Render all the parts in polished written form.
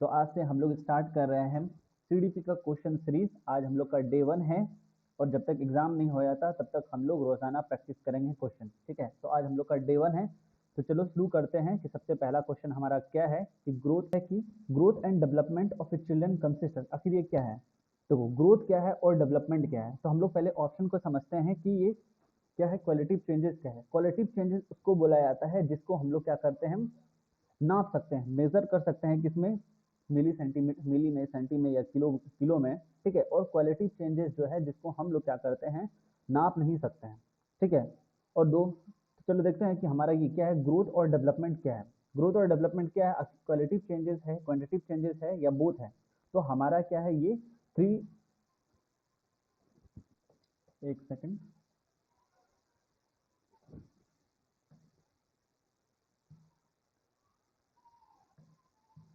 तो आज से हम लोग स्टार्ट कर रहे हैं सीडीपी का क्वेश्चन सीरीज। आज हम लोग का डे 1 है और जब तक एग्जाम नहीं हो जाता तब तक हम लोग रोजाना प्रैक्टिस करेंगे क्वेश्चन। ठीक है, तो आज हम लोग का डे 1 है। तो चलो शुरू करते हैं कि सबसे पहला क्वेश्चन हमारा क्या है कि growth and development of a children consist. आखिर ये क्या है? तो ग्रोथ क्या है और डेवलपमेंट क्या है? तो हम लोग पहले ऑप्शन को समझते हैं कि ये क्या है। क्वालिटिव चेंजेस क्या है? क्वालिटिव चेंजेस उसको बोला जाता है जिसको हम लोग क्या करते हैं, नाप सकते हैं, मेजर कर सकते हैं। किसमें? मिली सेंटीमीटर, मिली में, सेंटी में या किलो किलो में। ठीक है, और क्वालिटी चेंजेस जो है जिसको हम लोग क्या करते हैं, नाप नहीं सकते हैं। ठीक है, और दो, तो चलो देखते हैं कि हमारा ये क्या है, ग्रोथ और डेवलपमेंट क्या है। ग्रोथ और डेवलपमेंट क्या है? क्वालिटिव चेंजेस है, क्वांटिटिव चेंजेस है या बोथ है? तो हमारा क्या है ये थ्री, एक सेकंड,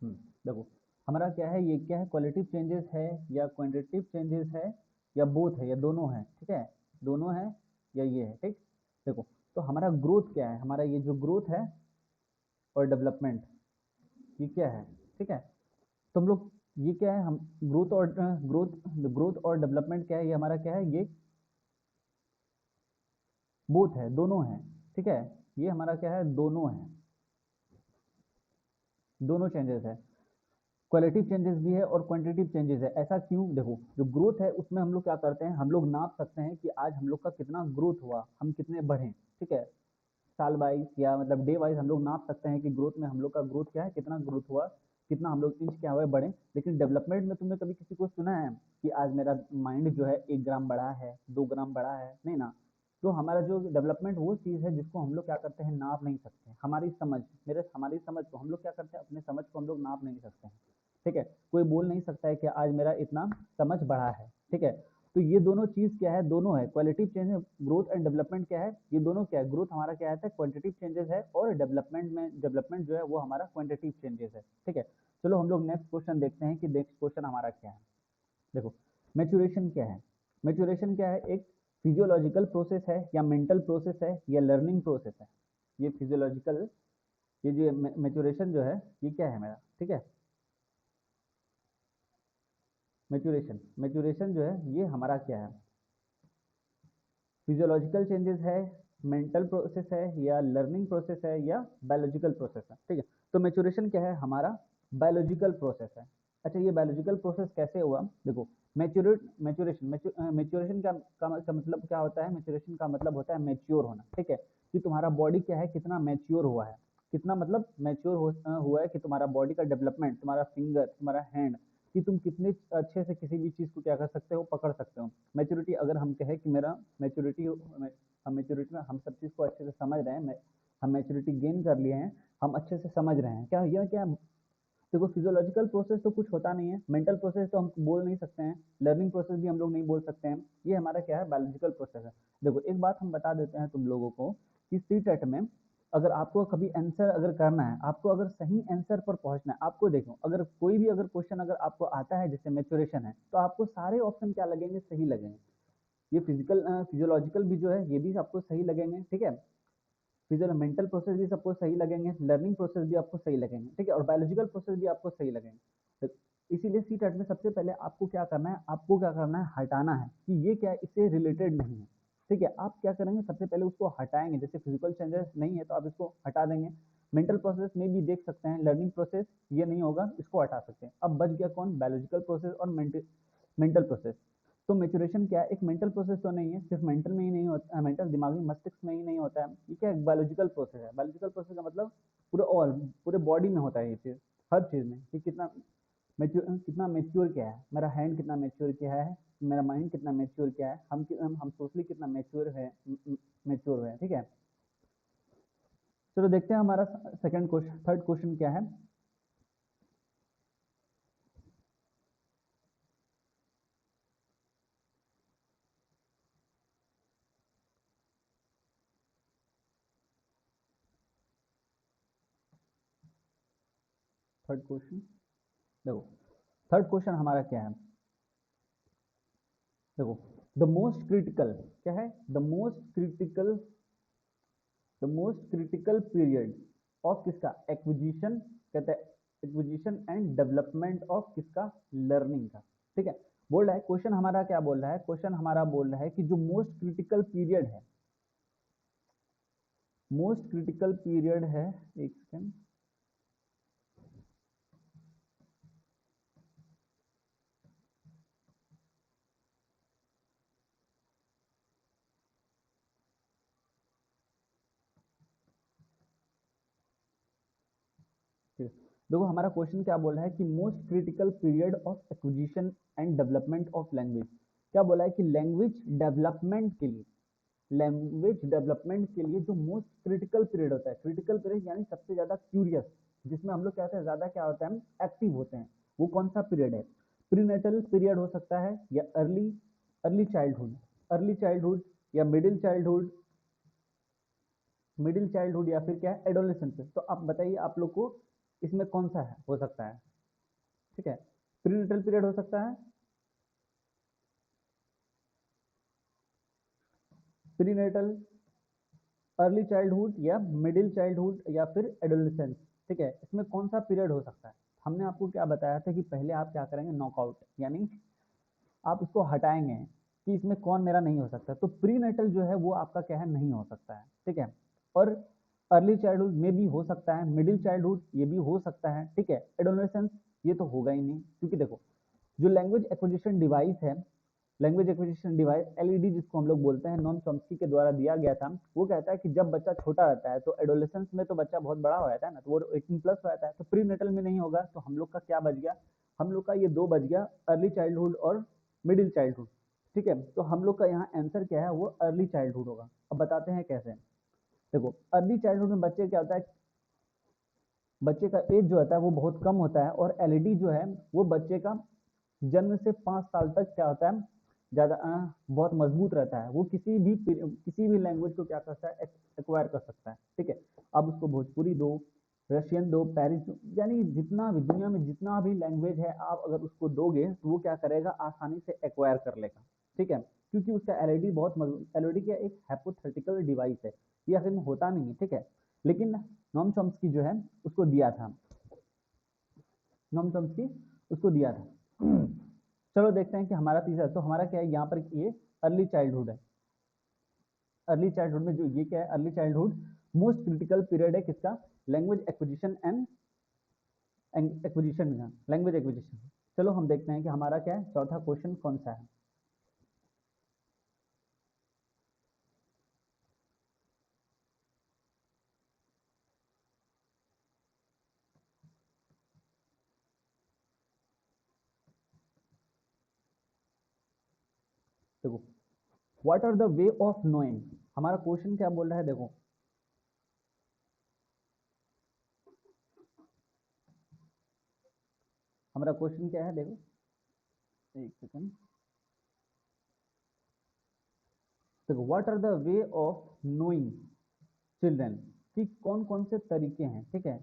देखो हमारा क्या है, ये क्या है, क्वालिटिव चेंजेस है या क्वांटिटिव चेंजेस है या बोथ है या दोनों है। ठीक है, दोनों है या ये है। ठीक, देखो तो हमारा ग्रोथ क्या है, हमारा ये जो ग्रोथ है और डेवलपमेंट, ये क्या है? ठीक है, तो हम लोग ये क्या है, हम ग्रोथ और डेवलपमेंट क्या है, ये हमारा क्या है, ये बोथ है, दोनों है। ठीक है, ये हमारा क्या है, दोनों है, दोनों चेंजेस है। क्वालिटिव चेंजेस भी है और क्वांटिटिव चेंजेस है। ऐसा क्यों? देखो जो ग्रोथ है उसमें हम लोग क्या करते हैं, हम लोग नाप सकते हैं कि आज हम लोग का कितना ग्रोथ हुआ, हम कितने बढ़े। ठीक है, साल वाइज या मतलब डे वाइज हम लोग नाप सकते हैं कि ग्रोथ में हम लोग का ग्रोथ क्या है, कितना ग्रोथ हुआ, कितना हम लोग इंच क्या हुए बढ़े। लेकिन डेवलपमेंट में तुमने कभी किसी को सुना है कि आज मेरा माइंड जो है 1 ग्राम बढ़ा है, 2 ग्राम बढ़ा है? नहीं ना। तो हमारा जो डेवलपमेंट वो चीज़ है जिसको हम लोग क्या करते हैं, नाप नहीं सकते। हमारी समझ को हम लोग क्या करते हैं, अपने समझ को हम लोग नाप नहीं सकते हैं। ठीक है, कोई बोल नहीं सकता है कि आज मेरा इतना समझ बढ़ा है। ठीक है, तो ये दोनों चीज क्या है, दोनों है। Qualitative change, growth and development क्या है, ये दोनों क्या है, ग्रोथ हमारा क्या है, क्वांटिटिव चेंजेस है, और डेवलपमेंट जो है वो हमारा क्वांटिटिव चेंजेस है। ठीक है, चलो हम लोग नेक्स्ट क्वेश्चन देखते हैं कि नेक्स्ट क्वेश्चन हमारा क्या है। देखो मेचुरेशन क्या है? मेचुरेशन क्या है, एक फिजियोलॉजिकल प्रोसेस है या मेंटल प्रोसेस है या लर्निंग प्रोसेस है? ये फिजियोलॉजिकल, ये जो मेचुरेशन जो है ये क्या है मेरा? ठीक है, मेचुरेशन जो है ये हमारा क्या है, फिजियोलॉजिकल चेंजेस है, मेंटल प्रोसेस है या लर्निंग प्रोसेस है या बायोलॉजिकल प्रोसेस है? ठीक है, तो मेचुरेशन क्या है हमारा, बायोलॉजिकल प्रोसेस है। अच्छा, ये बायोलॉजिकल प्रोसेस कैसे हुआ? देखो मेच्योरेशन का मतलब क्या होता है, मेचुरेशन का मतलब होता है मैच्योर होना। ठीक है, कि तुम्हारा बॉडी क्या है, कितना मैच्योर हुआ है, कितना मतलब मैच्योर हुआ है, कि तुम्हारा बॉडी का डेवलपमेंट, तुम्हारा फिंगर, तुम्हारा हैंड, कि तुम कितने अच्छे से किसी भी चीज़ को क्या कर सकते हो, पकड़ सकते हो। मैच्योरिटी अगर हम कहें कि मेरा मैच्योरिटी, हम मैच्योरिटी में हम सब चीज़ को अच्छे से समझ रहे हैं, हम मैच्योरिटी गेन कर लिए हैं, हम अच्छे से समझ रहे हैं, क्या यह क्या? देखो फिजियोलॉजिकल प्रोसेस तो कुछ होता नहीं है, मेंटल प्रोसेस तो हम बोल नहीं सकते हैं, लर्निंग प्रोसेस भी हम लोग नहीं बोल सकते हैं। ये हमारा क्या है, बायोलॉजिकल प्रोसेस है। देखो एक बात हम बता देते हैं तुम लोगों को कि सी टेट में अगर आपको कभी आंसर अगर करना है, आपको अगर सही आंसर पर पहुंचना है, आपको देखो अगर कोई भी अगर क्वेश्चन अगर आपको आता है जैसे मेचुरेशन है, तो आपको सारे ऑप्शन क्या लगेंगे, सही लगेंगे। ये फिजियोलॉजिकल भी जो है ये भी आपको सही लगेंगे। ठीक है, फिजिकल मेंटल प्रोसेस भी सबको सही लगेंगे, लर्निंग प्रोसेस भी आपको सही लगेंगे। ठीक है, और बायोलॉजिकल प्रोसेस भी आपको सही लगेंगे। तो इसीलिए सी टेट में सबसे पहले आपको क्या करना है, आपको क्या करना है, हटाना है कि ये क्या है, इससे रिलेटेड नहीं है। ठीक है, आप क्या करेंगे, सबसे पहले उसको हटाएंगे। जैसे फिजिकल चेंजेस नहीं है तो आप इसको हटा देंगे। मेंटल प्रोसेस में भी देख सकते हैं, लर्निंग प्रोसेस ये नहीं होगा, इसको हटा सकते हैं। अब बच गया कौन, बायोलॉजिकल प्रोसेस और मेंटल प्रोसेस। तो मेचुरेशन क्या है, एक मेंटल प्रोसेस तो नहीं है, सिर्फ मेंटल में ही नहीं होता, मेंटल दिमागी मस्तिष्क में ही नहीं होता है। ये क्या है, बायोलॉजिकल प्रोसेस है। बायोलॉजिकल प्रोसेस का मतलब पूरे बॉडी में होता है ये चीज़, हर चीज़ में, कि कितना मेच्योर क्या है, मेरा हैंड कितना मेच्योर क्या है, मेरा माइंड कितना मेच्योर क्या है, हम सोशली कितना मेच्योर है। ठीक है, चलो देखते हैं हमारा थर्ड क्वेश्चन क्या है। थर्ड क्वेश्चन, देखो थर्ड क्वेश्चन हमारा क्या है, देखो द मोस्ट क्रिटिकल क्या है, the most critical period of किसका, एक्विजिशन कहते हैं, एक्विजिशन एंड डेवलपमेंट ऑफ किसका, लर्निंग का। ठीक है, बोल रहा है क्वेश्चन हमारा क्या बोल रहा है, क्वेश्चन हमारा बोल रहा है कि जो मोस्ट क्रिटिकल पीरियड है, मोस्ट क्रिटिकल पीरियड है, एक सेकेंड, देखो हमारा क्वेश्चन क्या बोल रहा है कि most critical period of acquisition and development of language, क्या बोला है कि लैंग्वेज डेवलपमेंट के लिए, लैंग्वेज डेवलपमेंट के लिए जो मोस्ट क्रिटिकल पीरियड होता है, क्रिटिकल पीरियड यानी सबसे ज्यादा क्यूरियस, जिसमें हम लोग क्या होता है, ज्यादा क्या होता है, हम एक्टिव होते हैं, वो कौन सा पीरियड है, प्रीनेटल पीरियड हो सकता है, या early early childhood, early childhood, या मिडिल चाइल्डहुड, मिडिल चाइल्डहुड, या फिर क्या है, एडोलेसेंस। तो आप बताइए आप लोग को इसमें कौन सा है हो सकता है। ठीक है, प्रीनेटल पीरियड हो सकता है, प्रीनेटल, अर्ली चाइल्डहुड, या मिडिल चाइल्डहुड, या फिर एडोलेसेंस। ठीक है, इसमें कौन सा पीरियड हो सकता है। हमने आपको क्या बताया था कि पहले आप क्या करेंगे, नॉकआउट, यानी आप उसको हटाएंगे कि इसमें कौन मेरा नहीं हो सकता। तो प्रीनेटल जो है वो आपका क्या है, नहीं हो सकता है। ठीक है, और अर्ली चाइल्डहुड में भी हो सकता है, मिडिल चाइल्डहुड ये भी हो सकता है। ठीक है, एडोलेसेंस ये तो होगा ही नहीं, क्योंकि देखो जो लैंग्वेज एक्विजिशन डिवाइस है, लैंग्वेज एक्विजिशन डिवाइस एलईडी जिसको हम लोग बोलते हैं, नॉम चॉम्स्की के द्वारा दिया गया था। वो कहता है कि जब बच्चा छोटा रहता है तो एडोलेसेंस में तो बच्चा बहुत बड़ा हो जाता है ना, तो वो 18+ हो जाता है, तो प्री नेटल में नहीं होगा। तो हम लोग का क्या बच गया, हम लोग का ये दो बच गया, अर्ली चाइल्डहुड और मिडिल चाइल्डहुड। ठीक है, तो हम लोग का यहाँ आंसर क्या है, वो अर्ली चाइल्डहुड होगा। अब बताते हैं कैसे। देखो अर्ली चाइल्डहुड में बच्चे क्या होता है, बच्चे का एज जो होता है वो बहुत कम होता है, और एलईडी जो है वो बच्चे का जन्म से 5 साल तक क्या होता है, ज़्यादा बहुत मजबूत रहता है। वो किसी भी लैंग्वेज को क्या करता है, एक्वायर कर सकता है। ठीक है, अब उसको भोजपुरी दो, रशियन दो, पेरिस दो, यानी जितना भी दुनिया में जितना भी लैंग्वेज है आप अगर उसको दोगे तो वो क्या करेगा, आसानी से एक्वायर कर लेगा। ठीक है, क्योंकि उसका एलईडी बहुत मजबूत, एलईडी क्या एक हाइपोथेटिकल डिवाइस है, ये असल में होता नहीं है। ठीक है, लेकिन नॉम चॉम्स्की जो है उसको दिया था, नॉम चॉम्स्की उसको दिया था। चलो देखते हैं कि हमारा तीसरा, तो हमारा क्या है यहाँ पर, ये अर्ली चाइल्डहुड है। अर्ली चाइल्डहुड में जो ये क्या है, early childhood most critical period है किसका, लैंग्वेज एक्विजिशन एंड एक्विजिशन का, लैंग्वेज एक्विजिशन। चलो हम देखते हैं कि हमारा क्या है, चौथा क्वेश्चन कौन सा है। देखो what are the way of knowing, हमारा क्वेश्चन क्या बोल रहा है, देखो हमारा क्वेश्चन क्या है, देखो एक सेकंड, देखो what are the way of knowing children, कि कौन कौन से तरीके हैं। ठीक है,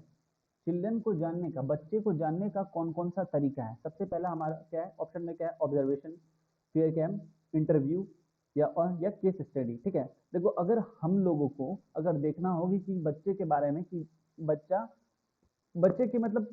चिल्ड्रन को जानने का, बच्चे को जानने का कौन कौन सा तरीका है। सबसे पहला हमारा क्या है, ऑप्शन में क्या है, ऑब्जर्वेशन, फिर क्या है, इंटरव्यू, या केस स्टडी। ठीक है, देखो अगर हम लोगों को अगर देखना होगी कि बच्चे के बारे में, कि बच्चा, बच्चे के मतलब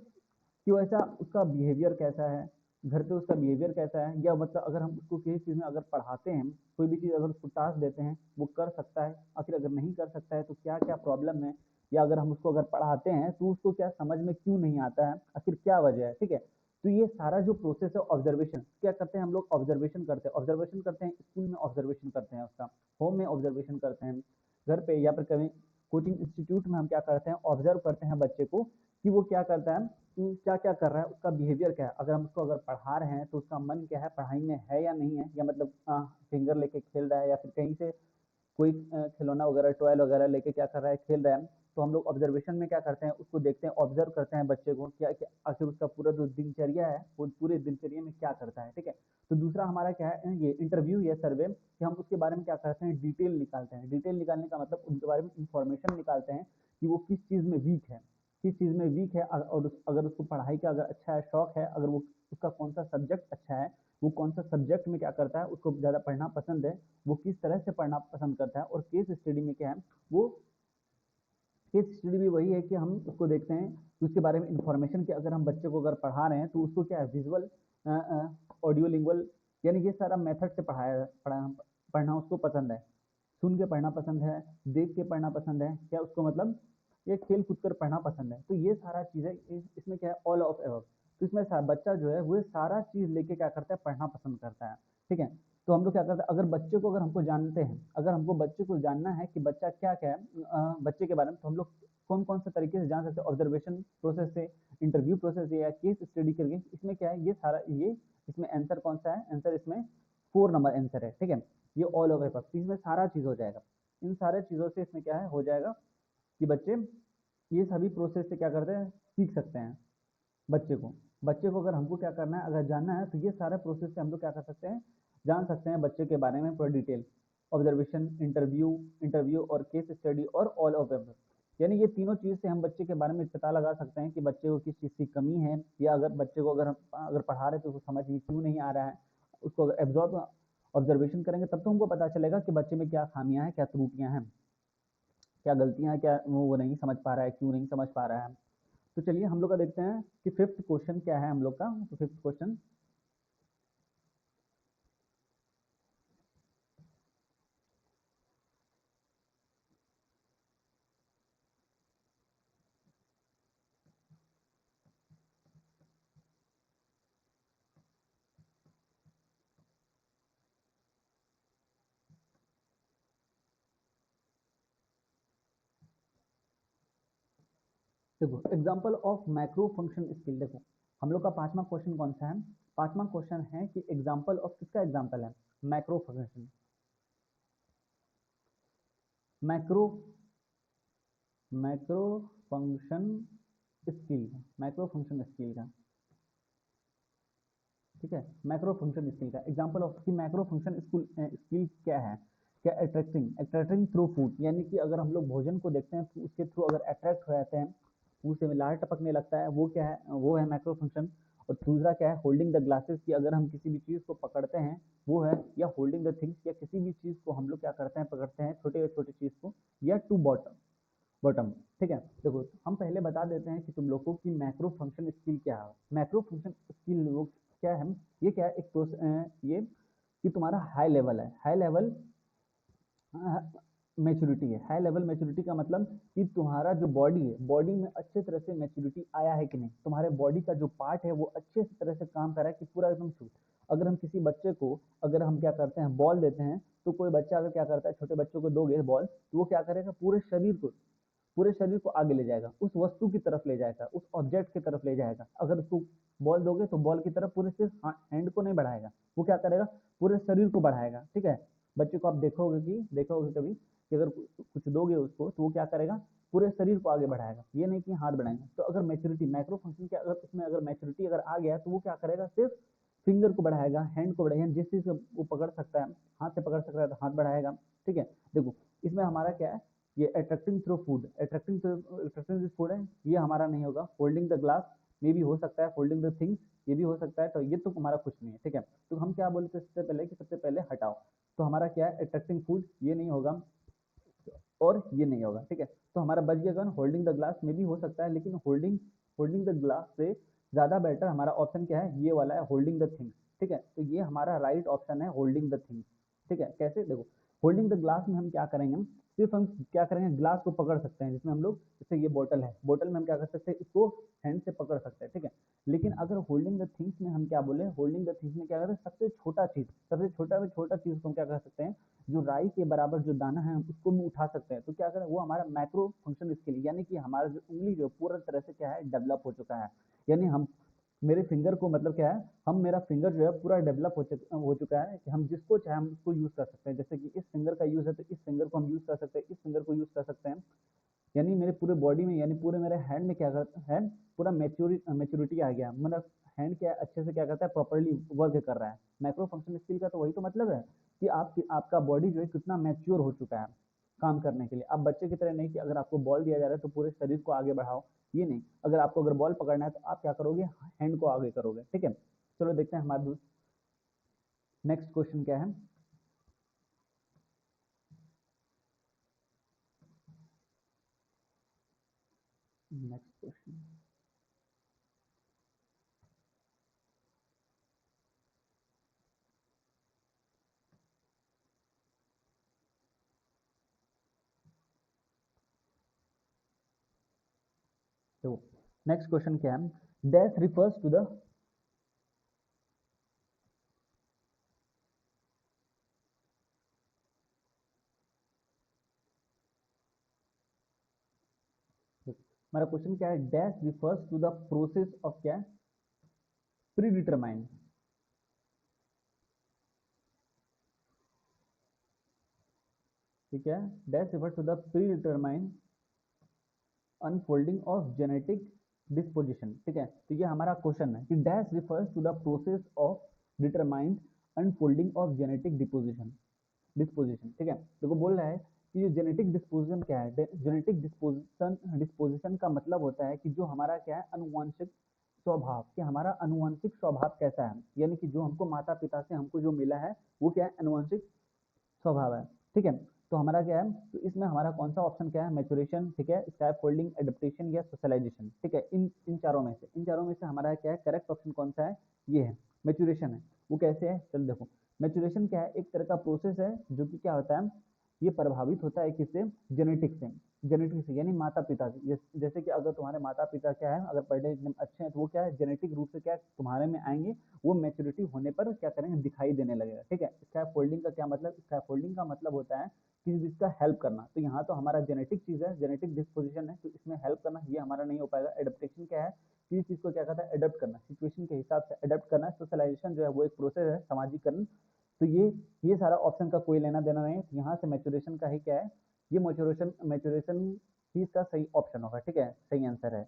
कि वैसा उसका बिहेवियर कैसा है, घर पे उसका बिहेवियर कैसा है, या मतलब अगर हम उसको किसी चीज़ में अगर पढ़ाते हैं, कोई भी चीज़ अगर उसको टास्क देते हैं वो कर सकता है, आखिर अगर नहीं कर सकता है तो क्या क्या प्रॉब्लम है, या अगर हम उसको अगर पढ़ाते हैं तो उसको क्या समझ में क्यों नहीं आता है, आखिर क्या वजह है। ठीक है, तो ये सारा जो प्रोसेस है ऑब्जर्वेशन, क्या करते हैं हम लोग, ऑब्जर्वेशन करते हैं, ऑब्जर्वेशन करते हैं स्कूल में, ऑब्जर्वेशन करते हैं उसका, होम में ऑब्जर्वेशन करते हैं, घर पे या फिर कभी कोचिंग इंस्टीट्यूट में हम क्या करते हैं, ऑब्जर्व करते हैं बच्चे को कि वो क्या करता है, कि क्या क्या कर रहा है, उसका बिहेवियर क्या है। अगर हम उसको अगर पढ़ा रहे हैं तो उसका मन क्या है, पढ़ाई में है या नहीं है, या मतलब फिंगर लेके खेल रहा है, या फिर कहीं से कोई खिलौना वगैरह, टॉयल वगैरह लेके क्या कर रहा है, खेल रहा है। तो हम लोग ऑब्जर्वेशन में क्या करते हैं, उसको देखते हैं, ऑब्जर्व करते हैं बच्चे को, क्या क्या आखिर उसका पूरा जो दिनचर्या है वो पूरे दिनचर्या में क्या करता है। ठीक है, तो दूसरा हमारा क्या है, ये इंटरव्यू या सर्वे, कि हम उसके बारे में क्या करते हैं, डिटेल निकालते हैं। डिटेल निकालने का मतलब उनके बारे में इंफॉर्मेशन निकालते हैं कि वो किस चीज़ में वीक है, किस चीज़ में वीक है, और अगर उसको पढ़ाई का अगर अच्छा है, शौक है, अगर वो उसका कौन सा सब्जेक्ट अच्छा है, वो कौन सा सब्जेक्ट में क्या करता है, उसको ज़्यादा पढ़ना पसंद है, वो किस तरह से पढ़ना पसंद करता है, और केस स्टडी में क्या है, वो केस स्टडी भी वही है कि हम उसको देखते हैं कि उसके बारे में इंफॉर्मेशन, कि अगर हम बच्चे को अगर पढ़ा रहे हैं तो उसको क्या है, विजुअल, ऑडियो लिंगुअल, यानी ये सारा मेथड से पढ़ना उसको पसंद है, सुन के पढ़ना पसंद है, देख के पढ़ना पसंद है, क्या उसको मतलब ये खेल कूद कर पढ़ना पसंद है। तो ये सारा चीज़ है, इसमें क्या है, ऑल ऑफ एबव। तो इसमें बच्चा जो है वो सारा चीज़ लेके क्या करता है, पढ़ना पसंद करता है। ठीक है, तो हम लोग क्या करते हैं, अगर बच्चे को, अगर हमको जानते हैं, अगर हमको बच्चे को जानना है कि बच्चा क्या क्या है, बच्चे के बारे में, तो हम लोग कौन कौन से तरीके से जान सकते हैं, ऑब्जर्वेशन प्रोसेस से, इंटरव्यू प्रोसेस से, या केस स्टडी करके। इसमें क्या है, ये सारा, ये इसमें आंसर कौन सा है, आंसर इसमें 4 नंबर आंसर है। ठीक है, ये ऑल ओवर पक्ति इसमें सारा चीज़ हो जाएगा। इन सारे चीज़ों से इसमें क्या है, हो जाएगा कि बच्चे ये सभी प्रोसेस से क्या करते हैं, सीख सकते हैं। बच्चे को अगर हमको क्या करना है, अगर जानना है, तो ये सारे प्रोसेस से हम लोग क्या कर सकते हैं, जान सकते हैं बच्चे के बारे में पूरा डिटेल। ऑब्जर्वेशन, इंटरव्यू इंटरव्यू और केस स्टडी और ऑल ओवर, यानी ये तीनों चीज़ से हम बच्चे के बारे में पता लगा सकते हैं कि बच्चे को किस चीज़ की कमी है, या अगर बच्चे को अगर हम अगर पढ़ा रहे तो उसको समझ में क्यों नहीं आ रहा है, उसको अगर एब्जॉर्ब ऑब्जर्वेशन करेंगे तब तो हमको पता चलेगा कि बच्चे में क्या खामियां हैं, क्या त्रुटियां हैं, क्या गलतियां हैं, क्या वो नहीं समझ पा रहा है, क्यों नहीं समझ पा रहा है। तो चलिए हम लोग का देखते हैं कि फिफ्थ क्वेश्चन क्या है हम लोग का। तो फिफ्थ क्वेश्चन, देखो example of macro function skill. देखो हम लोग का पांचवा क्वेश्चन कौन सा है, पांचवा क्वेश्चन है कि एग्जांपल ऑफ, किसका एग्जांपल है, macro function, macro macro function skill, macro function skill का। ठीक है, मैक्रो फंक्शन स्किल का एग्जांपल ऑफ कि मैक्रो फंक्शन स्किल स्किल क्या है, क्या अट्रैक्टिंग अट्रैक्टिंग थ्रू फूड, यानी कि अगर हम लोग भोजन को देखते हैं तो उसके थ्रू अगर अट्रैक्ट हो जाते हैं, मुंह से लार टपकने लगता है, वो क्या है, वो है मैक्रो फंक्शन। और दूसरा क्या है, होल्डिंग द ग्लासेस, कि अगर हम किसी भी चीज़ को पकड़ते हैं वो है, या होल्डिंग द थिंग्स, या किसी भी चीज़ को हम लोग क्या करते हैं, पकड़ते हैं छोटे छोटे चीज़ को, या टू बॉटम बॉटम। ठीक है, देखो हम पहले बता देते हैं कि तुम लोग को कि मैक्रो फंक्शन स्किल क्या है। मैक्रो फंक्शन स्किल लोग क्या है, ये क्या है, ये कि तुम्हारा हाई लेवल है, हाई लेवल मैच्योरिटी है। हाई लेवल मैच्योरिटी का मतलब कि तुम्हारा जो बॉडी है, बॉडी में अच्छे तरह से मैच्योरिटी आया है कि नहीं, तुम्हारे बॉडी का जो पार्ट है वो अच्छे तरह से काम कर रहा है कि पूरा एकदम शुद्ध। अगर हम किसी बच्चे को, अगर हम क्या करते हैं, बॉल देते हैं, तो कोई बच्चा अगर क्या करता है, छोटे बच्चों को दोगे बॉल, तो वो क्या करेगा, पूरे शरीर को आगे ले जाएगा, उस वस्तु की तरफ ले जाएगा, उस ऑब्जेक्ट की तरफ ले जाएगा। अगर उसको बॉल दोगे तो बॉल की तरफ पूरे सिर्फ हैंड को नहीं बढ़ाएगा, वो क्या करेगा, पूरे शरीर को बढ़ाएगा। ठीक है, बच्चे को आप देखोगे कभी कि अगर कुछ दोगे उसको तो वो क्या करेगा, पूरे शरीर को आगे बढ़ाएगा, ये नहीं कि हाथ बढ़ाएंगे। तो अगर मैच्योरिटी, मैक्रो फंक्शन के अगर इसमें अगर मैच्योरिटी अगर आ गया तो वो क्या करेगा, सिर्फ फिंगर को बढ़ाएगा, हैंड को बढ़ाएगा, जिस चीज़ से वो पकड़ सकता है, हाथ से पकड़ सकता है तो हाथ बढ़ाएगा। ठीक है, देखो इसमें हमारा क्या है, ये attracting through food, attracting food है, ये हमारा नहीं होगा। होल्डिंग द ग्लास ये भी हो सकता है, होल्डिंग द थिंग्स ये भी हो सकता है, तो ये तो हमारा कुछ नहीं है। ठीक है, तो हम क्या बोलते हैं सबसे पहले, कि सबसे पहले हटाओ, तो हमारा क्या है, अट्रैक्टिंग फूड ये नहीं होगा और ये नहीं होगा। ठीक है, तो हमारा बच गया कौन, होल्डिंग द ग्लास में भी हो सकता है, लेकिन होल्डिंग होल्डिंग द ग्लास से ज़्यादा बेटर हमारा ऑप्शन क्या है, ये वाला है, होल्डिंग द थिंग्स। ठीक है, तो ये हमारा राइट ऑप्शन है, होल्डिंग द थिंग्स। ठीक है, कैसे, देखो होल्डिंग द ग्लास में हम क्या करेंगे, सिर्फ हम क्या करेंगे, ग्लास को पकड़ सकते हैं, जिसमें हम लोग, जैसे ये बोतल है, बोतल में हम क्या कर सकते हैं, इसको हैंड से पकड़ सकते हैं। ठीक है, लेकिन अगर होल्डिंग द थिंग्स में हम क्या बोले, होल्डिंग द थिंग्स में क्या करते हैं, सबसे छोटा चीज़, सबसे छोटा में छोटा चीज़ को हम क्या कर सकते हैं, जो राई के बराबर जो दाना है हम उसको भी उठा सकते हैं। तो क्या करें, वो हमारा मैक्रो फंक्शन स्किल, यानी कि हमारा जो उंगली जो पूरा तरह से क्या है, डेवलप हो चुका है। यानी हम, मेरे फिंगर को मतलब क्या है, हम, मेरा फिंगर जो है पूरा डेवलप हो चुका है कि हम जिसको चाहे हम उसको यूज़ कर सकते हैं। जैसे कि इस फिंगर का यूज़ है तो इस फिंगर को हम यूज़ कर सकते हैं, इस फिंगर को यूज़ कर सकते हैं। यानी मेरे पूरे बॉडी में, यानी पूरे मेरे हैंड में क्या करता है, पूरा मैच्योरिटी आ गया, मतलब हैंड क्या अच्छे से क्या करता है, प्रॉपरली वर्क कर रहा है। माइक्रो फंक्शन स्किल का तो वही तो मतलब है कि आपका बॉडी जो है कितना मैच्योर हो चुका है काम करने के लिए। अब बच्चे की तरह नहीं कि अगर आपको बॉल दिया जा रहा है तो पूरे शरीर को आगे बढ़ाओ, ये नहीं। अगर आपको अगर बॉल पकड़ना है तो आप क्या करोगे, हैंड को आगे करोगे। ठीक है, चलो देखते हैं हमारा नेक्स्ट क्वेश्चन क्या है। Next question. तो नेक्स्ट क्वेश्चन क्या है, डैश रिफर्स टू द, हमारा क्वेश्चन क्या है, dash refers to the process of क्या, प्री डिटरमाइंड, ठीक है, dash refers to the predetermined unfolding of genetic disposition, ठीक है। तो ये हमारा क्वेश्चन है कि dash refers to the process of determined unfolding of genetic deposition, disposition, ठीक है। देखो बोल रहा है कि जो जेनेटिक डिस्पोजिशन क्या है, जेनेटिक डिस्पोजिशन, डिस्पोजिशन का मतलब होता है कि जो हमारा क्या है, अनुवांशिक स्वभाव, कि हमारा अनुवांशिक स्वभाव कैसा है, यानी कि जो हमको माता पिता से हमको जो मिला है वो क्या है, अनुवांशिक स्वभाव है, ठीक है। तो हमारा क्या है, तो इसमें हमारा कौन सा ऑप्शन क्या है, मैच्योरेशन, ठीक है, स्कैप फोल्डिंग, एडेप्टेशन या सोशलाइजेशन, ठीक है। इन चारों में से हमारा क्या है, करेक्ट ऑप्शन कौन सा है, ये है मैच्योरेशन है। वो कैसे है, चलो देखो, मैच्योरेशन क्या है, एक तरह का प्रोसेस है जो कि क्या होता है, ये प्रभावित होता है किससे, जेनेटिक से, जेनेटिक से यानी माता पिता से। जैसे कि अगर तुम्हारे माता पिता क्या है, अगर पढ़ने एकदम अच्छे हैं तो वो क्या है, जेनेटिक रूप से क्या तुम्हारे में आएंगे, वो मैच्योरिटी होने पर क्या करेंगे, दिखाई देने लगेगा, ठीक है। स्कैप फोल्डिंग का क्या मतलब, स्कैप फोल्डिंग का मतलब होता है किसी चीज का हेल्प करना, तो यहाँ तो हमारा जेनेटिक चीज है, जेनेटिक डिस्पोजिशन है, तो इसमें हेल्प करना ये हमारा नहीं हो पाएगा। एडेप्टेशन क्या है, किसी चीज को क्या कहता है, अडॉप्ट करना, सिचुएशन के हिसाब से अडॉप्ट करना। सोशलाइजेशन जो है वो एक प्रोसेस है, सामाजिकरण। तो ये सारा ऑप्शन का कोई लेना देना नहीं है, यहाँ से मैच्योरेशन का ही क्या है, ये मैच्योरेशन, मैच्योरेशन ही इसका सही ऑप्शन होगा, ठीक है, सही आंसर है।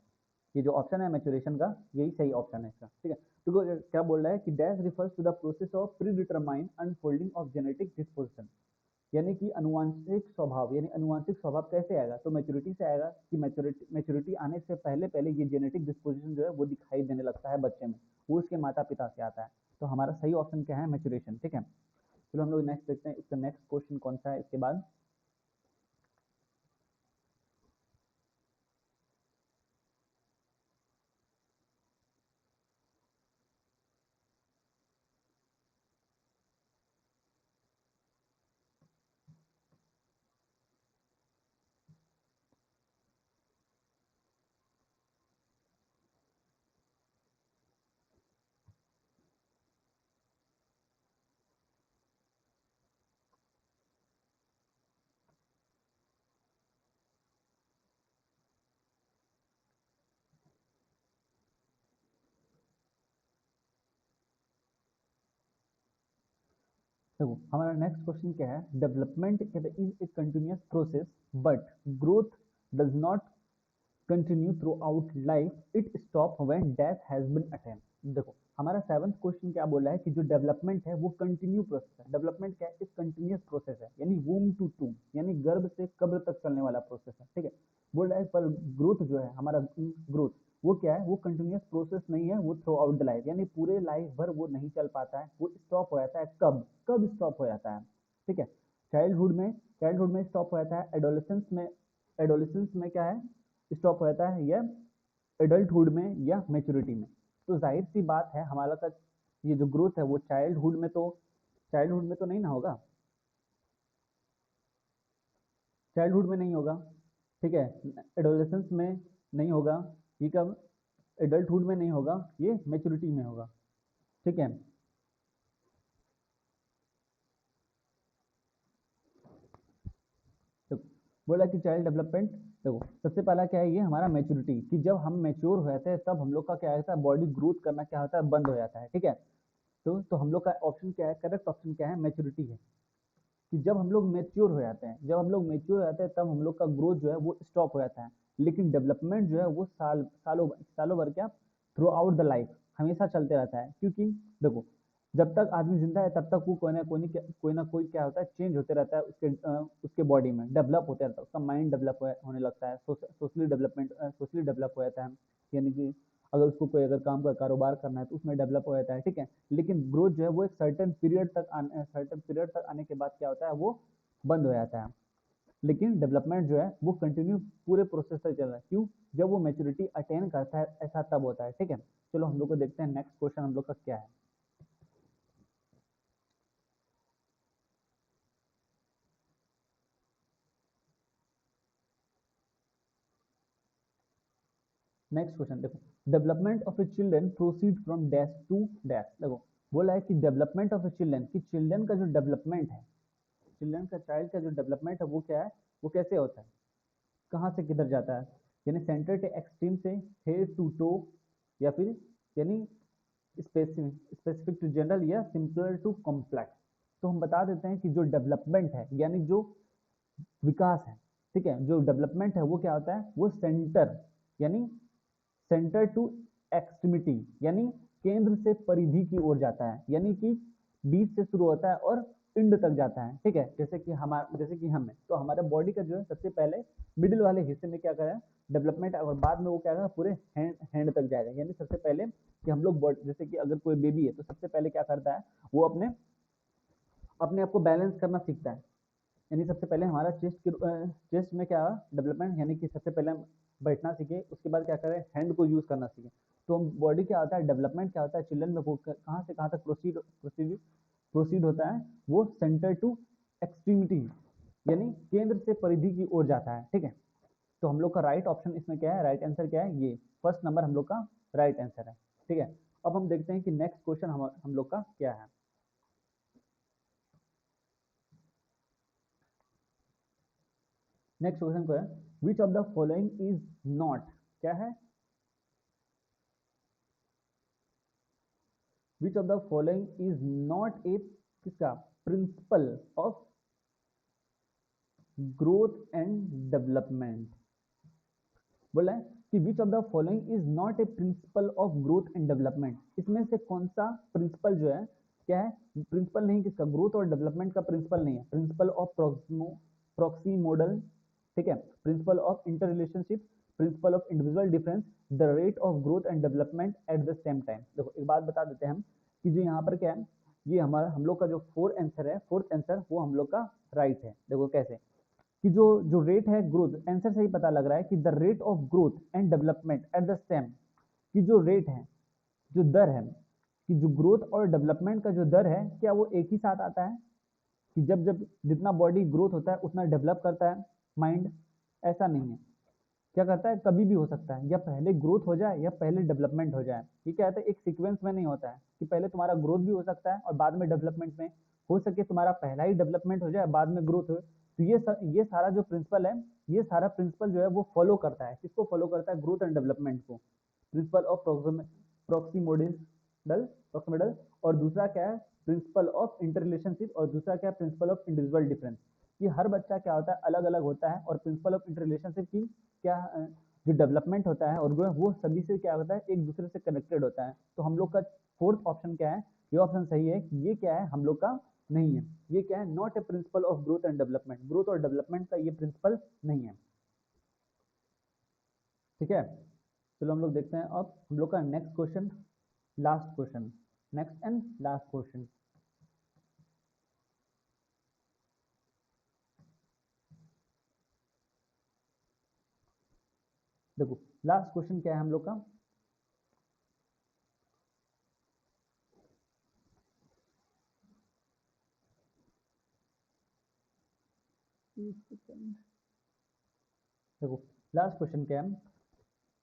ये जो ऑप्शन है मैच्योरेशन का, यही सही ऑप्शन है इसका, ठीक है। तो क्या बोल रहा है कि dash refers to the process of predetermine unfolding of genetic disposition, यानी कि अनुवांशिक स्वभाव, यानी अनुवांशिक स्वभाव कैसे आएगा, तो मैच्योरिटी से आएगा, कि मैच्योरिटी आने से पहले पहले ये जेनेटिक डिस्पोजिशन जो है वो दिखाई देने लगता है बच्चे में, वो उसके माता पिता से आता है। तो हमारा सही ऑप्शन क्या है, मैच्योरेशन, ठीक है। चलो हम लोग नेक्स्ट देखते हैं, इसका नेक्स्ट क्वेश्चन कौन सा है इसके बाद। देखो हमारा नेक्स्ट क्वेश्चन क्या है, development is a continuous process but growth does not continue throughout life, it stop when death has been attend. देखो हमारा सेवंथ क्वेश्चन क्या बोला है कि जो डेवलपमेंट है वो कंटिन्यू प्रोसेस है। डेवलपमेंट क्या है, एक कंटिन्यूअस प्रोसेस है, यानी वूम टू टूम, यानी गर्भ से कब्र तक चलने वाला प्रोसेस है, ठीक है। बोल रहा है पर ग्रोथ जो है हमारा, ग्रोथ वो क्या है, वो कंटिन्यूअस प्रोसेस नहीं है, वो थ्रू आउट द लाइफ, यानी पूरे लाइफ भर वो नहीं चल पाता है, वो स्टॉप हो जाता है, कब कब स्टॉप हो जाता है, ठीक है। चाइल्डहुड में स्टॉप हो जाता है, एडोलेसेंस में क्या है, स्टॉप हो जाता है, या एडल्टहुड में या मेच्योरिटी में। तो जाहिर सी बात है हमारा का ये जो ग्रोथ है वो चाइल्डहुड में तो नहीं ना होगा, चाइल्डहुड में नहीं होगा, ठीक है, एडोलेसेंस में नहीं होगा, ये कब, एडल्टहुड में नहीं होगा, ये मेच्योरिटी में होगा, ठीक है। तो बोला कि चाइल्ड डेवलपमेंट, देखो सबसे पहला क्या है, ये हमारा मैच्योरिटी, कि जब हम मैच्योर हो जाते हैं तब हम लोग का क्या होता है, बॉडी ग्रोथ करना क्या होता है, बंद हो जाता है, ठीक है। तो हम लोग का ऑप्शन क्या है, करेक्ट ऑप्शन क्या है, मैच्योरिटी है, कि जब हम लोग मैच्योर हो जाते हैं, जब हम लोग मैच्योर हो जाते हैं तब हम लोग का ग्रोथ जो है वो स्टॉप हो जाता है। लेकिन डेवलपमेंट जो है वो सालों भर क्या, थ्रू आउट द लाइफ हमेशा चलते रहता है, क्योंकि देखो जब तक आदमी जिंदा है तब तक वो कोई ना कोई क्या होता है, चेंज होते रहता है उसके बॉडी में, डेवलप होते रहता है, उसका माइंड डेवलप होने लगता है, सोशली डेवलप हो जाता है, यानी कि अगर उसको कोई अगर काम का कारोबार करना है तो उसमें डेवलप हो जाता है, ठीक है। लेकिन ग्रोथ जो है वो एक सर्टेन पीरियड तक आने के बाद क्या होता है, वो बंद हो जाता है। लेकिन डेवलपमेंट जो है वो कंटिन्यू पूरे प्रोसेस तक चल रहा है। क्यों? जब वो मैच्योरिटी अटेन करता है ऐसा तब होता है। ठीक है, चलो हम लोग को देखते हैं नेक्स्ट क्वेश्चन हम लोग का क्या है। नेक्स्ट क्वेश्चन देखो, development of a children proceed from dash to dash. देखो बोला है कि डेवलपमेंट ऑफ ए चिल्ड्रन, कि चिल्ड्रन का जो डेवलपमेंट है, चिल्ड्रन का चाइल्ड का जो डेवलपमेंट है वो क्या है, वो कैसे होता है, कहाँ से किधर जाता है, यानी सेंटर टू एक्सट्रीम से हेड टू टो, या फिर यानी स्पेसिफिक टू जनरल, या सिंपलर टू कॉम्प्लेक्स। तो हम बता देते हैं कि जो डेवलपमेंट है यानी जो विकास है, ठीक है, जो डेवलपमेंट है वो क्या होता है, वो सेंटर यानी सेंटर टू एक्सट्रीमिटी यानी केंद्र से परिधि की ओर जाता है, यानी कि बीच से शुरू होता है और पिंड तक जाता है। ठीक है, जैसे कि हम है तो हमारे बॉडी का जो है सबसे पहले मिडिल वाले हिस्से में क्या करें डेवलपमेंट, और बाद में वो क्या करेगा पूरे हैंड तक जाएगा। यानी सबसे पहले कि हम लोग जैसे कि अगर कोई बेबी है तो सबसे पहले क्या करता है, वो अपने अपने आप को बैलेंस करना सीखता है। यानी सबसे पहले हमारा चेस्ट में क्या डेवलपमेंट, यानी कि सबसे पहले हम बैठना सीखे, उसके बाद क्या करें हैंड को यूज करना सीखे। तो बॉडी क्या होता है, डेवलपमेंट क्या होता है चिल्ड्रन में, वो कहाँ से कहाँ तक प्रोसीड होता है, वो सेंटर टू एक्सट्रीमिटी यानी केंद्र से परिधि की ओर जाता है। ठीक है, तो हम लोग का राइट ऑप्शन इसमें क्या है, राइट आंसर क्या है, ये फर्स्ट नंबर हम लोग का राइट आंसर है। ठीक है, अब हम देखते हैं कि नेक्स्ट क्वेश्चन हम लोग का क्या है। नेक्स्ट क्वेश्चन को है, which of the following is not, क्या है, which of the following is not a किसका principle of growth and development. बोला है कि which of the following is not a principle of growth and development, इसमें से कौन सा प्रिंसिपल जो है, क्या है, प्रिंसिपल नहीं किसका, ग्रोथ और डेवलपमेंट का प्रिंसिपल नहीं है। प्रिंसिपल ऑफ प्रॉक्सी मॉडल, ठीक है, principle of inter relationship, principle of individual difference, the rate of growth and development at the same time. देखो एक बात बता देते हैं हम कि जो यहाँ पर क्या है, ये हमारा हम लोग का जो फोर्थ आंसर वो हम लोग का राइट है। देखो कैसे कि जो जो रेट है ग्रोथ, आंसर से ही पता लग रहा है कि the rate of growth and development at the same, कि जो रेट है, जो दर है, कि जो ग्रोथ और डेवलपमेंट का जो दर है क्या वो एक ही साथ आता है, कि जब जब जितना बॉडी ग्रोथ होता है उतना डेवलप करता है माइंड, ऐसा नहीं है। क्या करता है, कभी भी हो सकता है, या पहले ग्रोथ हो जाए या पहले डेवलपमेंट हो जाए। ये क्या होता है, एक सीक्वेंस में नहीं होता है कि पहले तुम्हारा ग्रोथ भी हो सकता है और बाद में डेवलपमेंट में हो सके तुम्हारा पहला ही डेवलपमेंट हो जाए बाद में ग्रोथ हो। तो ये सारा जो प्रिंसिपल है, ये सारा प्रिंसिपल जो है वो फॉलो करता है, किसको फॉलो करता है, ग्रोथ एंड डेवलपमेंट को, प्रिंसिपल ऑफ प्रॉक्सिमोडल। और दूसरा क्या है, प्रिंसिपल ऑफ इंटर रिलेशनशिप, और दूसरा क्या है, प्रिंसिपल ऑफ इंडिविजुअल डिफरेंस। कि हर बच्चा क्या होता है अलग अलग होता है, और प्रिंसिपल ऑफ इंटर रिलेशनशिप की क्या जो डेवलपमेंट होता है और वो सभी से क्या होता है, एक दूसरे से कनेक्टेड होता है। तो हम लोग का फोर्थ ऑप्शन क्या है, ये ऑप्शन सही है कि ये क्या है हम लोग का नहीं है, ये क्या है, not a principle of growth and development, growth और डेवलपमेंट का ये प्रिंसिपल नहीं है। ठीक है, चलो हम लोग देखते हैं अब हम लोग का next question, last question, next and last question. देखो लास्ट क्वेश्चन क्या है हम लोग का, देखो लास्ट क्वेश्चन क्या है,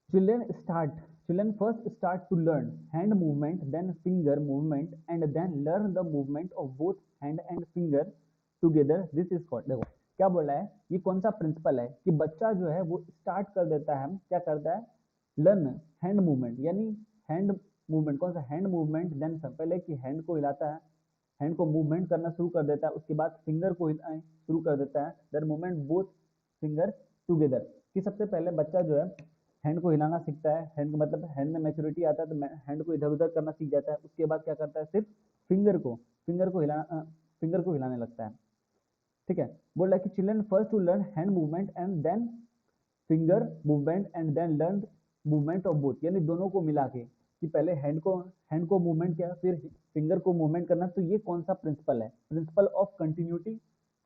children first start to learn hand movement, then finger movement, and then learn the movement of both hand and finger together, this is called। देखो क्या बोल रहा है, ये कौन सा प्रिंसिपल है कि बच्चा जो है वो स्टार्ट कर देता है, क्या करता है, लर्न हैंड मूवमेंट, यानी हैंड मूवमेंट, कौन सा हैंड मूवमेंट, देन पहले कि हैंड को हिलाता है, हैंड को मूवमेंट करना शुरू कर देता है, उसके बाद फिंगर को हिलाना शुरू कर देता है, then movement both finger together. कि सबसे पहले बच्चा जो है हैंड को हिलाना सीखता है, हैंड मतलब हैंड में मैच्योरिटी आता है तो हैंड को इधर उधर करना सीख जाता है, उसके बाद क्या करता है, सिर्फ फिंगर को हिलाने लगता है। ठीक है, बोल रहा है कि children first to learn hand movement and then finger movement and then learn movement of both, यानी दोनों को मिला के कि पहले हैंड को मूवमेंट किया फिर फिंगर को मूवमेंट करना। तो ये कौन सा प्रिंसिपल है, प्रिंसिपल ऑफ कंटिन्यूटी,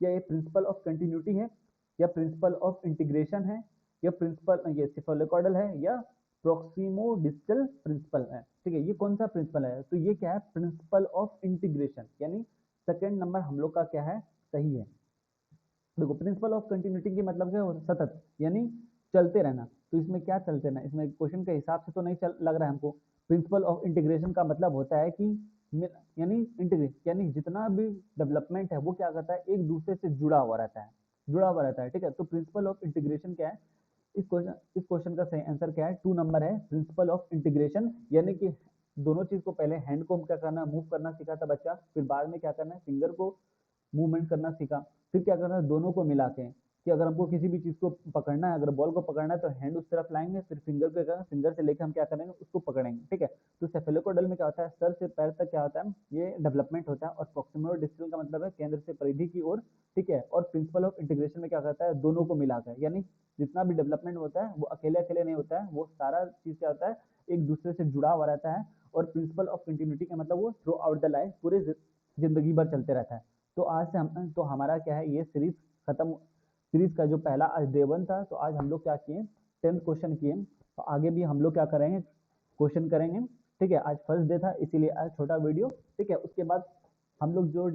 क्या ये प्रिंसिपल ऑफ कंटिन्यूटी है, या प्रिंसिपल ऑफ इंटीग्रेशन है, या प्रिंसिपल ये सिफोलोकॉडल है, या प्रोक्सीमोडिस्टल प्रिंसिपल है। ठीक है, ये कौन सा प्रिंसिपल है? तो ये क्या है? प्रिंसिपल ऑफ इंटीग्रेशन, यानी सेकेंड नंबर हम लोग का क्या है? सही है। देखो प्रिंसिपल ऑफ कंटिन्यूटी की मतलब क्या है? सतत, यानी चलते रहना। तो इसमें क्या चलते रहना? इसमें क्वेश्चन के हिसाब से तो नहीं लग रहा है हमको। प्रिंसिपल ऑफ इंटीग्रेशन का मतलब होता है कि यानी इंटीग्रेट, यानी जितना भी डेवलपमेंट है वो क्या करता है? एक दूसरे से जुड़ा हुआ रहता है, जुड़ा हुआ रहता है। ठीक है, तो प्रिंसिपल ऑफ इंटीग्रेशन क्या है? इस क्वेश्चन का सही आंसर क्या है? 2 नंबर है, प्रिंसिपल ऑफ इंटीग्रेशन। यानी कि दोनों चीज को, पहले हैंड को क्या करना, मूव करना सीखा था बच्चा, फिर बाद में क्या करना है, फिंगर को मूवमेंट करना सीखा। फिर क्या करना है, दोनों को मिला के, कि अगर हमको किसी भी चीज को पकड़ना है, अगर बॉल को पकड़ना है तो हैंड उस तरफ लाएंगे, फिर फिंगर को क्या, फिंगर से लेकर हम क्या करेंगे, उसको पकड़ेंगे। ठीक है, तो सेफेलोकोडल में क्या होता है? सर से पैर तक क्या होता है? ये डेवलपमेंट होता है। और प्रॉक्सिमल डिस्टल का मतलब है केंद्र से परिधि की ओर। ठीक है, और प्रिंसिपल ऑफ इंटीग्रेशन में क्या करता है? दोनों को मिलाकर, यानी जितना भी डेवलपमेंट होता है वो अकेले अकेले नहीं होता है, वो सारा चीज क्या होता है? एक दूसरे से जुड़ा हुआ रहता है। और प्रिंसिपल ऑफ कंटिन्यूटी का मतलब वो थ्रू आउट द लाइफ, पूरे जिंदगी भर चलते रहता है। तो आज से हम, तो हमारा क्या है, ये सीरीज खत्म। सीरीज का जो पहला आज डे 1 था, तो आज हम लोग क्या किए? 10 क्वेश्चन किए। तो आगे भी हम लोग क्या करेंगे? क्वेश्चन करेंगे। ठीक है, आज फर्स्ट डे था इसीलिए आज छोटा वीडियो। ठीक है, उसके बाद हम लोग जो